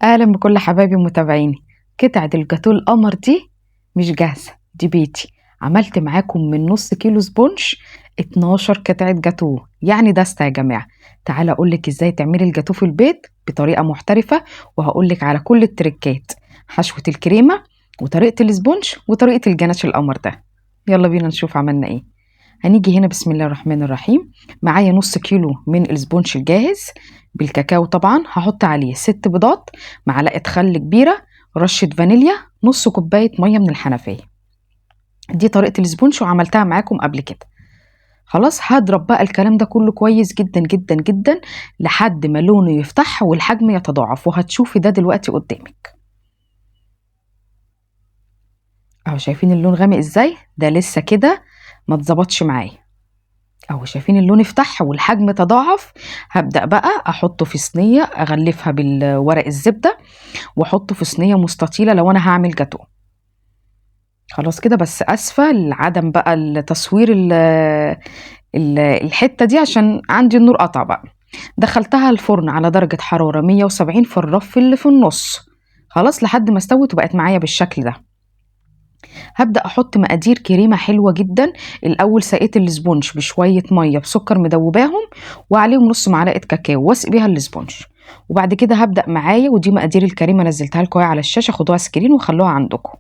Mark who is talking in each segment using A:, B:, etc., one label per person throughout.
A: اهلا بكل حبايبي ومتابعيني. قطعة الجاتو القمر دي مش جاهزة، دي بيتي. عملت معاكم من نص كيلو سبونج 12 قطعة جاتو، يعني دستة يا جماعة. تعالى اقولك ازاي تعملي الجاتو في البيت بطريقة محترفة، وهقولك على كل التريكات، حشوة الكريمة وطريقة السبونج وطريقة الجناش القمر ده. يلا بينا نشوف عملنا ايه. هنيجي هنا بسم الله الرحمن الرحيم. معايا نص كيلو من السبونج الجاهز بالكاكاو، طبعا هحط عليه 6 بيضات، معلقة خل كبيرة، رشة فانيليا، نص كوباية مية من الحنفية. دي طريقة السبونج وعملتها معاكم قبل كده. خلاص هضرب بقى الكلام ده كله كويس جدا جدا جدا لحد ما لونه يفتح والحجم يتضاعف، وهتشوفي ده دلوقتي قدامك. اهو شايفين اللون غامق ازاي؟ ده لسه كده ما اتظبطش معايا. اهو شايفين اللون افتح والحجم تضاعف. هبدأ بقى احطه في صينية، اغلفها بالورق الزبدة واحطه في صينية مستطيلة لو انا هعمل جاتو. خلاص كده، بس اسفة لعدم بقى التصوير الحتة دي عشان عندي النور قطع بقى. دخلتها الفرن على درجة حرارة 170 في الرف اللي في النص، خلاص لحد ما استوت وبقت معايا بالشكل ده. هبدأ أحط مقادير كريمة حلوة جدا. الأول سقيت السبونج بشوية مية بسكر مدوباهم، وعليهم نص معلقة كاكاو واسقي بيها السبونج. وبعد كده هبدأ معايا، ودي مقادير الكريمة نزلتها لكم على الشاشة، خدوها سكرين وخلوها عندكم.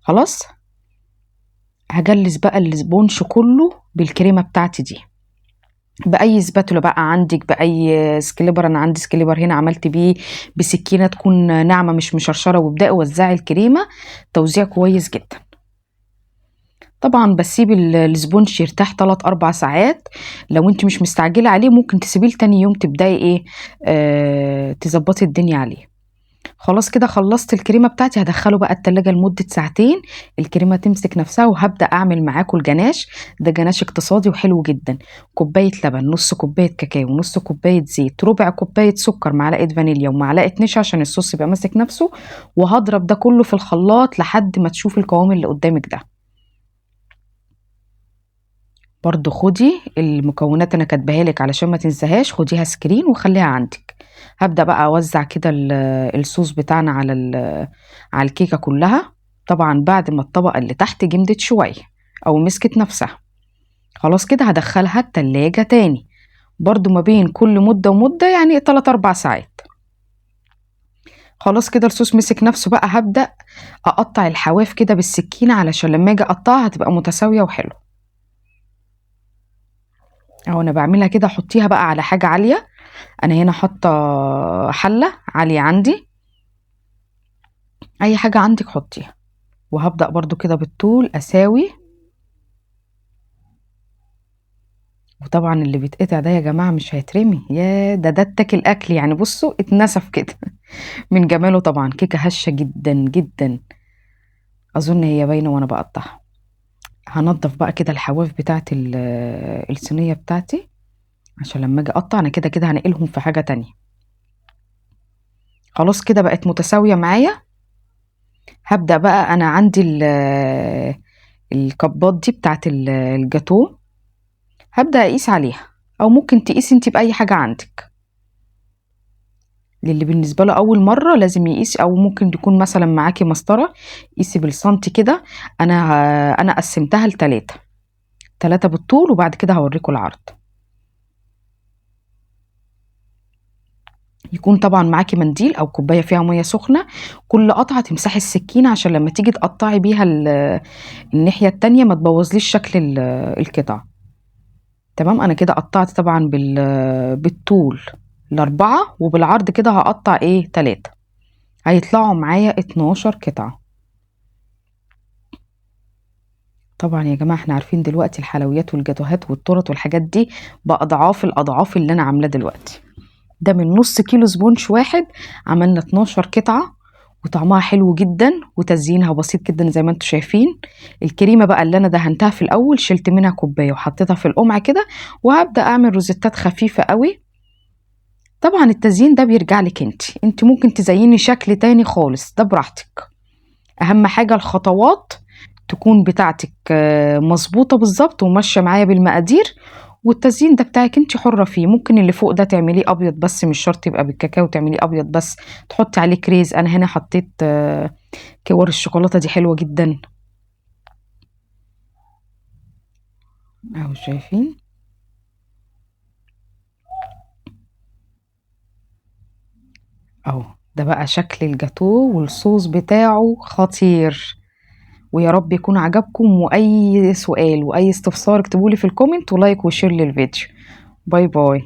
A: خلاص هجلس بقى السبونج كله بالكريمة بتاعتي دي بأي سباتولا بقى عندك، بأي سكليبر. أنا عندي سكليبر هنا عملت بيه بسكينة تكون ناعمة مش مشرشرة، وابدأي وزعي الكريمة توزيع كويس جدا. طبعا بسيب السبونج يرتاح 3-4 ساعات. لو انت مش مستعجله عليه ممكن تسيبيه تاني يوم تبداي ايه، تظبطي الدنيا عليه. خلاص كده خلصت الكريمه بتاعتي، هدخله بقى التلاجة لمده ساعتين الكريمه تمسك نفسها، وهبدا اعمل معاكم الجناش. ده جناش اقتصادي وحلو جدا. كوبايه لبن، نص كوبايه كاكاو، نص كوبايه زيت، ربع كوبايه سكر، معلقه فانيليا ومعلقه نشا عشان الصوص يبقى ماسك نفسه. وهضرب ده كله في الخلاط لحد ما تشوفي القوام اللي قدامك ده. برضو خدي المكونات انا كاتباها لك علشان ما تنساهاش، خديها سكرين وخليها عندك. هبدأ بقى اوزع كده الصوص بتاعنا على الكيكة كلها. طبعا بعد ما الطبقة اللي تحت جمدت شوية او مسكت نفسها، خلاص كده هدخلها التلاجة تاني، برضو ما بين كل مدة ومدة يعني 3-4 ساعات. خلاص كده الصوص مسك نفسه بقى، هبدأ اقطع الحواف كده بالسكينة علشان لما اجي اقطعها تبقى متساوية وحلوة. اهو انا بعملها كده، حطيها بقى على حاجة عالية. انا هنا حاطه حله عاليه عندي، اي حاجه عندك حطيها. وهبدا برضو كده بالطول اساوي. وطبعا اللي بيتقطع ده يا جماعه مش هيترمي، يا ده اتاكل اكل يعني. بصوا اتنسف كده من جماله. طبعا كيكه هشه جدا جدا، اظن هي باينه وانا بقطعها. هنضف بقى كده الحواف بتاعت الصينيه بتاعتي، عشان لما اجي اقطع انا كده كده هنقلهم في حاجه تانية. خلاص كده بقت متساويه معايا. هبدا بقى انا عندي الكبات دي بتاعت الجاتو، هبدأ أقيس عليها، أو ممكن تقيسي انتي بأي حاجة عندك. للي بالنسبة له أول مرة لازم يقيس، أو ممكن تكون مثلا معاكي مسطرة قيسي بالسنتي كده. أنا قسمتها ل3 بالطول، وبعد كده هوريكم العرض. يكون طبعا معاكي منديل أو كوباية فيها مية سخنة، كل قطعة تمسحي السكينة عشان لما تيجي تقطعي بيها الناحية التانية ما تبوظليش شكل القطع. تمام، انا كده قطعت طبعا بالطول 4، وبالعرض كده هقطع 3، هيطلعوا معايا 12 قطعة. طبعا يا جماعة احنا عارفين دلوقتي الحلويات والجاتوهات والتورت والحاجات دي بأضعاف الأضعاف اللي أنا عاملاه دلوقتي. ده من نص كيلو سبونش واحد عملنا 12 قطعة، وطعمها حلو جدا وتزيينها بسيط جدا زي ما انتم شايفين. الكريمة بقى اللي أنا دهنتها في الأول شلت منها كوباية وحطيتها في القمع كده، وهبدأ أعمل روزيتات خفيفة قوي. طبعا التزيين ده بيرجع لك انت ممكن تزيني شكل تاني خالص، ده براحتك. اهم حاجة الخطوات تكون بتاعتك مظبوطة بالظبط وماشية معايا بالمقادير، والتزيين ده بتاعك انت حرة فيه. ممكن اللي فوق ده تعمليه ابيض بس، مش شرط يبقى بالكاكاو، تعمليه ابيض بس تحطي عليه كريز. انا هنا حطيت كور الشوكولاتة دي حلوة جدا اهو شايفين. اهو ده بقى شكل الجاتو والصوص بتاعه خطير. ويا رب يكون عجبكم، واي سؤال واي استفسار اكتبولي في الكومنت، ولايك وشير للفيديو. باي باي.